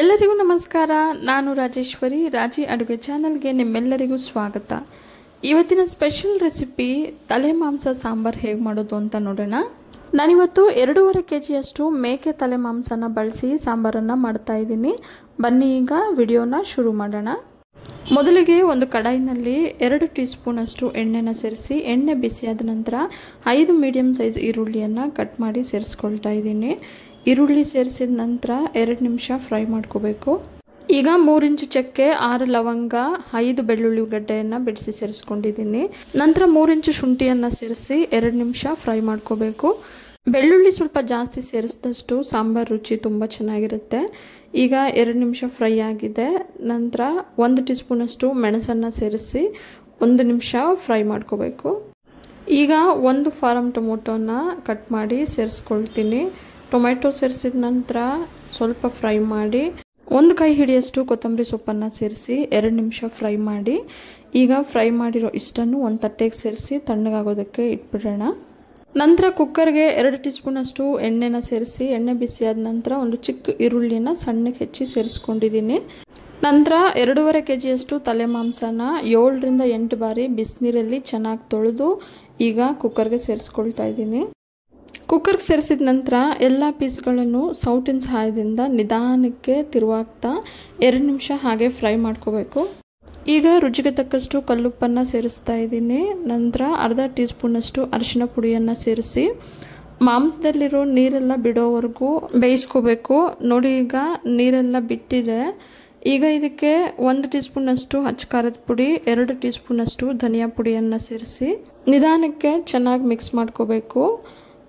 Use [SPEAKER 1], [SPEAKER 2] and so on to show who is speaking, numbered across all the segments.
[SPEAKER 1] ಎಲ್ಲರಿಗೂ ನಮಸ್ಕಾರ. ನಾನು ರಾಜೇಶ್ವರಿ. ರಾಜಿ ಅಡುಗೆ ಚಾನಲ್ಗೆ ನಿಮ್ಮೆಲ್ಲರಿಗೂ ಸ್ವಾಗತ. ಇವತ್ತಿನ ಸ್ಪೆಷಲ್ ರೆಸಿಪಿ ತಲೆ ಮಾಂಸ ಸಾಂಬಾರ್ ಹೇಗೆ ಮಾಡೋದು ಅಂತ ನೋಡೋಣ. ನಾನಿವತ್ತು 2.5 kg ಮೇಕೆ ತಲೆ ಮಾಂಸನ ಬಳಸಿ ಸಾಂಬಾರನ್ನು ಮಾಡ್ತಾ ಇದ್ದೀನಿ. ಬನ್ನಿ ಈಗ ವಿಡಿಯೋನ ಶುರು ಮಾಡೋಣ. ಮೊದಲಿಗೆ ಒಂದು ಕಡಾಯಿನಲ್ಲಿ 2 ಟೀ ಸ್ಪೂನ್ ಎಣ್ಣೆನ ಸೇರಿಸಿ, ಎಣ್ಣೆ ಬಿಸಿಯಾದ ನಂತರ 5 ಮೀಡಿಯಂ ಸೈಜ್ ಈರುಳ್ಳಿಯನ್ನು ಕಟ್ ಮಾಡಿ ಸೇರಿಸ್ಕೊಳ್ತಾ ಇದ್ದೀನಿ. ಈರುಳ್ಳಿ ಸೇರಿಸಿದ ನಂತರ 2 ನಿಮಿಷ ಫ್ರೈ ಮಾಡ್ಕೋಬೇಕು. ಈಗ 3 ಇಂಚು ಚಕ್ಕೆ, 6 ಲವಂಗ, 5 ಬೆಳ್ಳುಳ್ಳಿ ಗಡ್ಡೆಯನ್ನು ಬಿಡಿಸಿ ಸೇರಿಸ್ಕೊಂಡಿದ್ದೀನಿ. ನಂತರ 3 ಇಂಚು ಶುಂಠಿಯನ್ನು ಸೇರಿಸಿ 2 ನಿಮಿಷ ಫ್ರೈ ಮಾಡ್ಕೋಬೇಕು. ಬೆಳ್ಳುಳ್ಳಿ ಸ್ವಲ್ಪ ಜಾಸ್ತಿ ಸೇರಿಸಿದಷ್ಟು ಸಾಂಬಾರ್ ರುಚಿ ತುಂಬ ಚೆನ್ನಾಗಿರುತ್ತೆ. ಈಗ 2 ನಿಮಿಷ ಫ್ರೈ ಆಗಿದೆ. ನಂತರ 1 ಟೀ ಸ್ಪೂನ್ ಮೆಣಸನ್ನು ಸೇರಿಸಿ 1 ನಿಮಿಷ ಫ್ರೈ ಮಾಡ್ಕೋಬೇಕು. ಈಗ 1 ಫಾರಂ ಟೊಮೊಟೊನ ಕಟ್ ಮಾಡಿ ಸೇರಿಸ್ಕೊಳ್ತೀನಿ. ಟೊಮೆಟೊ ಸೇರಿಸಿದ ನಂತರ ಸ್ವಲ್ಪ ಫ್ರೈ ಮಾಡಿ 1 ಕೈ ಹಿಡಿಯಷ್ಟು ಕೊತ್ತಂಬರಿ ಸೊಪ್ಪನ್ನು ಸೇರಿಸಿ 2 ನಿಮಿಷ ಫ್ರೈ ಮಾಡಿ. ಈಗ ಫ್ರೈ ಮಾಡಿರೋ ಇಷ್ಟನ್ನು ಒಂದು ತಟ್ಟೆಗೆ ಸೇರಿಸಿ ತಣ್ಣಗಾಗೋದಕ್ಕೆ ಇಟ್ಬಿಡೋಣ. ನಂತರ ಕುಕ್ಕರ್ಗೆ 2 ಟೀ ಸ್ಪೂನ್ ಎಣ್ಣೆನ ಸೇರಿಸಿ, ಎಣ್ಣೆ ಬಿಸಿಯಾದ ನಂತರ ಒಂದು ಚಿಕ್ಕ ಈರುಳ್ಳಿನ ಸಣ್ಣಗೆ ಹೆಚ್ಚಿ ಸೇರಿಸ್ಕೊಂಡಿದ್ದೀನಿ. ನಂತರ 2.5 kg ತಲೆ ಮಾಂಸನ 7 ರಿಂದ 8 ಬಾರಿ ಬಿಸಿನೀರಲ್ಲಿ ಚೆನ್ನಾಗಿ ತೊಳೆದು ಈಗ ಕುಕ್ಕರ್ಗೆ ಸೇರಿಸ್ಕೊಳ್ತಾ ಇದ್ದೀನಿ. ಕುಕ್ಕರ್ಗೆ ಸೇರಿಸಿದ ನಂತರ ಎಲ್ಲ ಪೀಸ್ಗಳನ್ನು ಸೌಟಿನ ಸಹಾಯದಿಂದ ನಿಧಾನಕ್ಕೆ ತಿರುವಾಗ್ತಾ 2 ನಿಮಿಷ ಹಾಗೆ ಫ್ರೈ ಮಾಡ್ಕೋಬೇಕು. ಈಗ ರುಚಿಗೆ ತಕ್ಕಷ್ಟು ಕಲ್ಲುಪ್ಪನ್ನು ಸೇರಿಸ್ತಾ ಇದ್ದೀನಿ. ನಂತರ ಅರ್ಧ ಟೀ ಸ್ಪೂನ್ ಅರಿಶಿನ ಪುಡಿಯನ್ನು ಸೇರಿಸಿ ಮಾಂಸದಲ್ಲಿರೋ ನೀರೆಲ್ಲ ಬಿಡೋವರೆಗೂ ಬೇಯಿಸ್ಕೋಬೇಕು. ನೋಡಿ, ಈಗ ನೀರೆಲ್ಲ ಬಿಟ್ಟಿದೆ. ಈಗ ಇದಕ್ಕೆ 1 ಟೀ ಸ್ಪೂನ್ ಅಚ್ಚ ಖಾರದ ಪುಡಿ, 2 ಟೀ ಸ್ಪೂನ್ ಧನಿಯಾ ಪುಡಿಯನ್ನು ಸೇರಿಸಿ ನಿಧಾನಕ್ಕೆ ಚೆನ್ನಾಗಿ ಮಿಕ್ಸ್ ಮಾಡ್ಕೋಬೇಕು.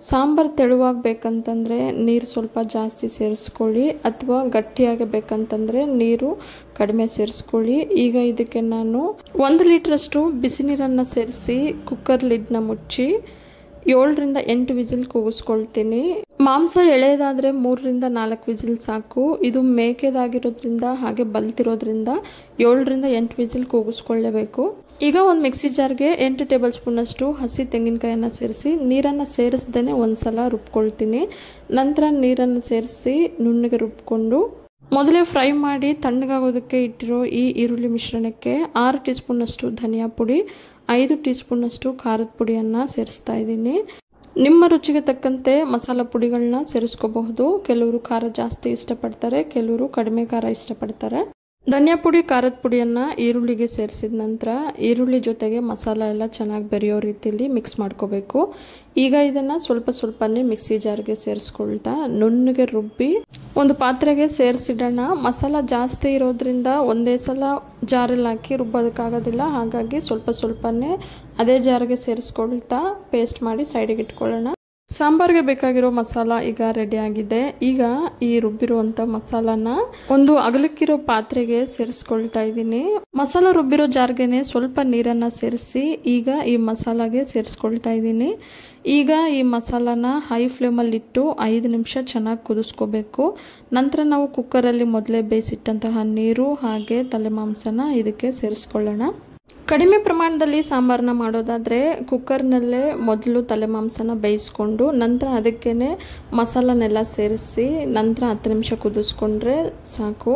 [SPEAKER 1] ಸಾಂಬಾರು ತೆಳುವಾಗಬೇಕಂತಂದರೆ ನೀರು ಸ್ವಲ್ಪ ಜಾಸ್ತಿ ಸೇರಿಸ್ಕೊಳ್ಳಿ, ಅಥವಾ ಗಟ್ಟಿಯಾಗಬೇಕಂತಂದರೆ ನೀರು ಕಡಿಮೆ ಸೇರಿಸ್ಕೊಳ್ಳಿ. ಈಗ ಇದಕ್ಕೆ ನಾನು 1 ಲೀಟ್ರಷ್ಟು ಬಿಸಿ ನೀರನ್ನು ಸೇರಿಸಿ ಕುಕ್ಕರ್ ಲಿಡ್ನ ಮುಚ್ಚಿ 7 ರಿಂದ 8 ವಿಸಿಲ್ ಕೂಗಿಸ್ಕೊಳ್ತೀನಿ. ಮಾಂಸ ಎಳೆದಾದರೆ 3 ರಿಂದ 4 ವಿಸಿಲ್ ಸಾಕು. ಇದು ಮೇಕೆದಾಗಿರೋದ್ರಿಂದ ಹಾಗೆ ಬಲ್ತಿರೋದ್ರಿಂದ 7 ರಿಂದ 8 ವಿಸಿಲ್ ಕೂಗಿಸ್ಕೊಳ್ಳೇಬೇಕು. ಈಗ ಒಂದು ಮಿಕ್ಸಿ ಜಾರ್ಗೆ 8 ಟೇಬಲ್ ಸ್ಪೂನ್ ಹಸಿ ತೆಂಗಿನಕಾಯಿಯನ್ನು ಸೇರಿಸಿ ನೀರನ್ನು ಸೇರಿಸ್ದೇ ಒಂದ್ಸಲ ರುಬ್ಕೊಳ್ತೀನಿ. ನಂತರ ನೀರನ್ನು ಸೇರಿಸಿ ನುಣ್ಣಗೆ ರುಬ್ಕೊಂಡು ಮೊದಲೇ ಫ್ರೈ ಮಾಡಿ ತಣ್ಣಗಾಗೋದಕ್ಕೆ ಇಟ್ಟಿರೋ ಈ ಈರುಳ್ಳಿ ಮಿಶ್ರಣಕ್ಕೆ 6 ಟೀ ಸ್ಪೂನ್ ಧನಿಯಾ ಪುಡಿ, 5 ಟೀ ಸ್ಪೂನ್ ಖಾರದ ಪುಡಿಯನ್ನು ಸೇರಿಸ್ತಾ ಇದ್ದೀನಿ. ನಿಮ್ಮ ರುಚಿಗೆ ತಕ್ಕಂತೆ ಮಸಾಲ ಪುಡಿಗಳನ್ನ ಸೇರಿಸ್ಕೋಬಹುದು. ಕೆಲವರು ಖಾರ ಜಾಸ್ತಿ ಇಷ್ಟಪಡ್ತಾರೆ, ಕೆಲವರು ಕಡಿಮೆ ಖಾರ ಇಷ್ಟಪಡ್ತಾರೆ. ಧನಿಯಾ ಪುಡಿ, ಖಾರದ ಪುಡಿಯನ್ನು ಈರುಳ್ಳಿಗೆ ಸೇರಿಸಿದ ನಂತರ ಈರುಳ್ಳಿ ಜೊತೆಗೆ ಮಸಾಲ ಎಲ್ಲ ಚೆನ್ನಾಗಿ ಬೆರೆಯೋ ರೀತಿಯಲ್ಲಿ ಮಿಕ್ಸ್ ಮಾಡ್ಕೋಬೇಕು. ಈಗ ಇದನ್ನು ಸ್ವಲ್ಪನೇ ಮಿಕ್ಸಿ ಜಾರ್ಗೆ ಸೇರಿಸ್ಕೊಳ್ತಾ ನುಣ್ಣಗೆ ರುಬ್ಬಿ ಒಂದು ಪಾತ್ರೆಗೆ ಸೇರಿಸಿಡೋಣ. ಮಸಾಲ ಜಾಸ್ತಿ ಇರೋದ್ರಿಂದ ಒಂದೇ ಸಲ ಜಾರಲ್ಲಿ ಹಾಕಿ ರುಬ್ಬೋದಕ್ಕಾಗೋದಿಲ್ಲ. ಹಾಗಾಗಿ ಸ್ವಲ್ಪನೇ ಅದೇ ಜಾರ್ಗೆ ಸೇರಿಸ್ಕೊಳ್ತಾ ಪೇಸ್ಟ್ ಮಾಡಿ ಸೈಡಿಗೆ ಇಟ್ಕೊಳ್ಳೋಣ. ಸಾಂಬಾರ್ಗೆ ಬೇಕಾಗಿರೋ ಮಸಾಲ ಈಗ ರೆಡಿ ಆಗಿದೆ. ಈಗ ಈ ರುಬ್ಬಿರುವಂಥ ಮಸಾಲಾನ ಒಂದು ಅಗಲಕ್ಕಿರೋ ಪಾತ್ರೆಗೆ ಸೇರಿಸ್ಕೊಳ್ತಾ ಇದ್ದೀನಿ. ಮಸಾಲ ರುಬ್ಬಿರೋ ಜಾರ್ಗೆನೆ ಸ್ವಲ್ಪ ನೀರನ್ನು ಸೇರಿಸಿ ಈಗ ಈ ಮಸಾಲಾಗೆ ಸೇರಿಸ್ಕೊಳ್ತಾ ಇದ್ದೀನಿ. ಈಗ ಈ ಮಸಾಲಾನ ಹೈ ಫ್ಲೇಮಲ್ಲಿ ಇಟ್ಟು 5 ನಿಮಿಷ ಚೆನ್ನಾಗಿ ಕುದಿಸ್ಕೋಬೇಕು. ನಂತರ ನಾವು ಕುಕ್ಕರಲ್ಲಿ ಮೊದಲೇ ಬೇಯಿಸಿಟ್ಟಂತಹ ನೀರು ಹಾಗೆ ತಲೆ ಮಾಂಸನ ಇದಕ್ಕೆ ಸೇರಿಸ್ಕೊಳ್ಳೋಣ. ಕಡಿಮೆ ಪ್ರಮಾಣದಲ್ಲಿ ಸಾಂಬಾರನ್ನ ಮಾಡೋದಾದರೆ ಕುಕ್ಕರ್ನಲ್ಲೇ ಮೊದಲು ತಲೆ ಮಾಂಸನ ಬೇಯಿಸ್ಕೊಂಡು ನಂತರ ಅದಕ್ಕೇ ಮಸಾಲನೆಲ್ಲ ಸೇರಿಸಿ ನಂತರ 10 ನಿಮಿಷ ಕುದಿಸ್ಕೊಂಡ್ರೆ ಸಾಕು.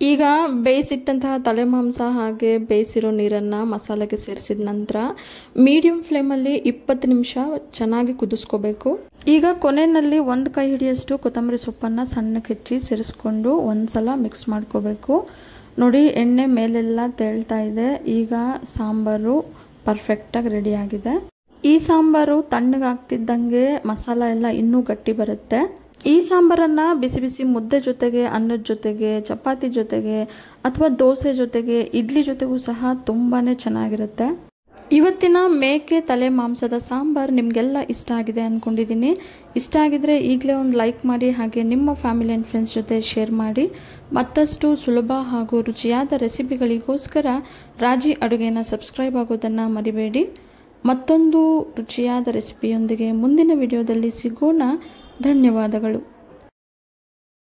[SPEAKER 1] ಈಗ ಬೇಯಿಸಿಟ್ಟಂತಹ ತಲೆ ಮಾಂಸ ಹಾಗೆ ಬೇಯಿಸಿರೋ ನೀರನ್ನು ಮಸಾಲೆಗೆ ಸೇರಿಸಿದ ನಂತರ ಮೀಡಿಯಂ ಫ್ಲೇಮಲ್ಲಿ 20 ನಿಮಿಷ ಚೆನ್ನಾಗಿ ಕುದಿಸ್ಕೋಬೇಕು. ಈಗ ಕೊನೆಯಲ್ಲಿ 1 ಕೈ ಹಿಡಿಯಷ್ಟು ಕೊತ್ತಂಬರಿ ಸೊಪ್ಪನ್ನು ಸಣ್ಣಕ್ಕೆ ಹೆಚ್ಚಿ ಸೇರಿಸ್ಕೊಂಡು ಒಂದ್ಸಲ ಮಿಕ್ಸ್ ಮಾಡ್ಕೋಬೇಕು. ನೋಡಿ, ಎಣ್ಣೆ ಮೇಲೆಲ್ಲ ತೇಳ್ತಾ ಇದೆ. ಈಗ ಸಾಂಬಾರು ಪರ್ಫೆಕ್ಟಾಗಿ ರೆಡಿ ಆಗಿದೆ. ಈ ಸಾಂಬಾರು ತಣ್ಣಗಾಗ್ತಿದ್ದಂಗೆ ಮಸಾಲ ಎಲ್ಲ ಇನ್ನೂ ಗಟ್ಟಿ ಬರುತ್ತೆ. ಈ ಸಾಂಬಾರನ್ನು ಬಿಸಿ ಬಿಸಿ ಮುದ್ದೆ ಜೊತೆಗೆ, ಅನ್ನದ ಜೊತೆಗೆ, ಚಪಾತಿ ಜೊತೆಗೆ ಅಥವಾ ದೋಸೆ ಜೊತೆಗೆ, ಇಡ್ಲಿ ಜೊತೆಗೂ ಸಹ ತುಂಬಾ ಚೆನ್ನಾಗಿರುತ್ತೆ. ಇವತ್ತಿನ ಮೇಕೆ ತಲೆ ಮಾಂಸದ ಸಾಂಬಾರು ನಿಮಗೆಲ್ಲ ಇಷ್ಟ ಆಗಿದೆ ಅಂದ್ಕೊಂಡಿದ್ದೀನಿ. ಇಷ್ಟ ಆಗಿದ್ರೆ ಈಗಲೇ ಒಂದು ಲೈಕ್ ಮಾಡಿ, ಹಾಗೆ ನಿಮ್ಮ ಫ್ಯಾಮಿಲಿ ಆ್ಯಂಡ್ ಫ್ರೆಂಡ್ಸ್ ಜೊತೆ ಶೇರ್ ಮಾಡಿ. ಮತ್ತಷ್ಟು ಸುಲಭ ಹಾಗೂ ರುಚಿಯಾದ ರೆಸಿಪಿಗಳಿಗೋಸ್ಕರ ರಾಜಿ ಅಡುಗೆನ ಸಬ್ಸ್ಕ್ರೈಬ್ ಆಗೋದನ್ನು ಮರಿಬೇಡಿ. ಮತ್ತೊಂದು ರುಚಿಯಾದ ರೆಸಿಪಿಯೊಂದಿಗೆ ಮುಂದಿನ ವಿಡಿಯೋದಲ್ಲಿ ಸಿಗೋಣ. ಧನ್ಯವಾದಗಳು.